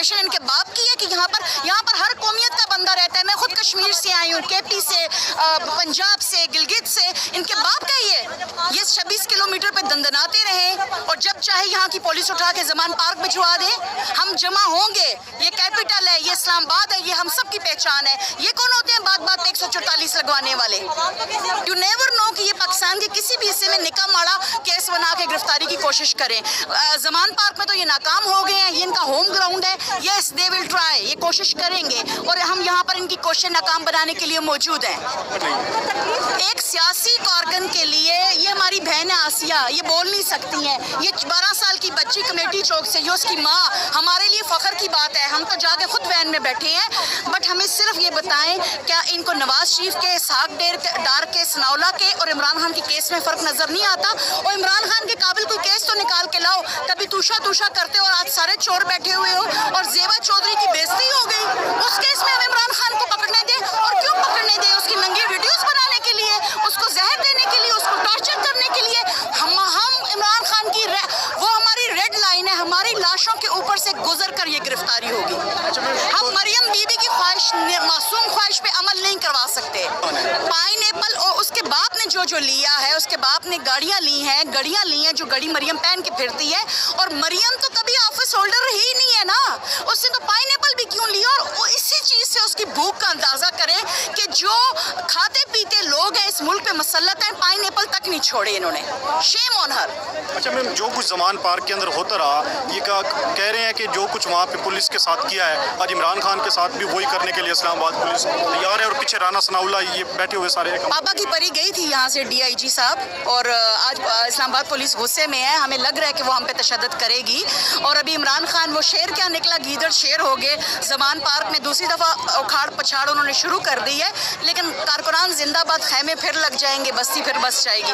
Information इनके बाप की है कि यहाँ पर हर कौमियत का बंदा रहता है। मैं खुद कश्मीर से आई हूँ, केपी से, पंजाब से, गिलगित से। इनके बाप का ये 26 किलोमीटर पे दंदनाते रहे और जब चाहे यहाँ की पुलिस उठा के ज़मान पार्क भिजवा दे। हम जमा होंगे, ये कैपिटल है, ये इस्लामाबाद है, ये हम सब की पहचान है। ये कौन होते हैं बात बात पे 144 लगवाने वाले? यू नेवर नो कि ये पाकिस्तान के किसी भी हिस्से में निका माड़ा केस बना के गिरफ्तारी की कोशिश करें। ज़मान पार्क में तो ये नाकाम हो गए हैं, ये इनका होम ग्राउंड है। यस दे विल ट्राई, ये कोशिश करेंगे और हम यहाँ पर इनकी कोशिश नाकाम बनाने के लिए मौजूद हैं। एक सियासी कारकुन के लिए ये हमारी बहन है आसिया, ये बोल नहीं सकती हैं। ये 12 साल की बच्ची कमेटी चौक से, ये उसकी माँ, हमारे लिए फ़ख्र की बात है। हम तो जाके खुद वैन में बैठे हैं। बट हमें सिर्फ ये बताएं, क्या इनको नवाज शरीफ के, इसहाक डार के, सनाउल्लाह के और इमरान खान के केस में फ़र्क नज़र नहीं आता? और इमरान खान के काबिल कोई केस तो निकाल के लाओ। कभी तूशा करते हो और आज सारे चोर बैठे हुए हो और ज़ेबा चौधरी की बेइज्जती हो गई। उस केस में हम इमरान खान को पकड़ने दें। और क्यों पकड़ने दें? उसकी नंगी वीडियोस बनाने के लिए, उसको जहर देने के लिए, उसको टॉर्चर करने के लिए। हम इमरान खान की वो हमारी रेड लाइन है। हमारी लाशों के ऊपर से गुजर कर ये गिरफ्तारी होगी। हम मरियम बीबी की ख्वाहिश, मासूम ख्वाहिश पे अमल नहीं करवा सकते। पाइनएप्पल और उसके बाप ने जो लिया है, उसके बाप ने गाड़ियाँ ली हैं जो गड़ी मरियम पहन के फिरती है। और मरियम तो कभी ऑफिस होल्डर ही नहीं है ना, उसने तो पाइनएप्पल भी क्यों लिया? और इसी चीज़ से उसकी भूख का अंदाज़ा करें कि जो खाते पीते लोग हैं इस मुल्क पे मसल्लत हैं, पाइनएप्पल तक नहीं छोड़े इन्होंने। Shame on her. अच्छा मैम, जो कुछ ज़मान पार्क के अंदर होता रहा, ये कह रहे हैं कि जो कुछ वहाँ पे पुलिस के साथ किया है, आज इमरान खान के साथ भी वही करने के लिए इस्लामाबाद पुलिस तैयार है। और पीछे राना सनाउल्लाह ये बैठे हुए सारे पापा की परी गई थी यहाँ से DIG साहब, और आज इस्लामाबाद पुलिस गुस्से में है। हमें लग रहा है कि वो हम पे तशद्दुद करेगी। और अभी इमरान खान वो शेर क्या निकला, गीदड़ शेर हो गए। ज़मान पार्क में दूसरी दफ़ा उखाड़ पछाड़ उन्होंने शुरू कर दी है। लेकिन कारकुनान जिंदाबाद, खैमे फिर लग जाएंगे, बस्ती फिर बस जाएगी।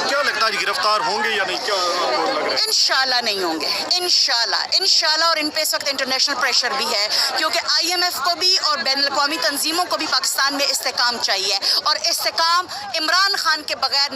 क्या लगता है गिरफ्तार होंगे या नहीं? क्या लग रहा है? इंशाल्लाह नहीं होंगे, इंशाल्लाह। और इन पे इस वक्त इंटरनेशनल प्रेशर भी है, क्योंकि IMF को भी और बैनुल अक़वामी तंजीमों को भी पाकिस्तान में इस्तेकाम चाहिए। और इस्तेकाम इमरान खान के बगैर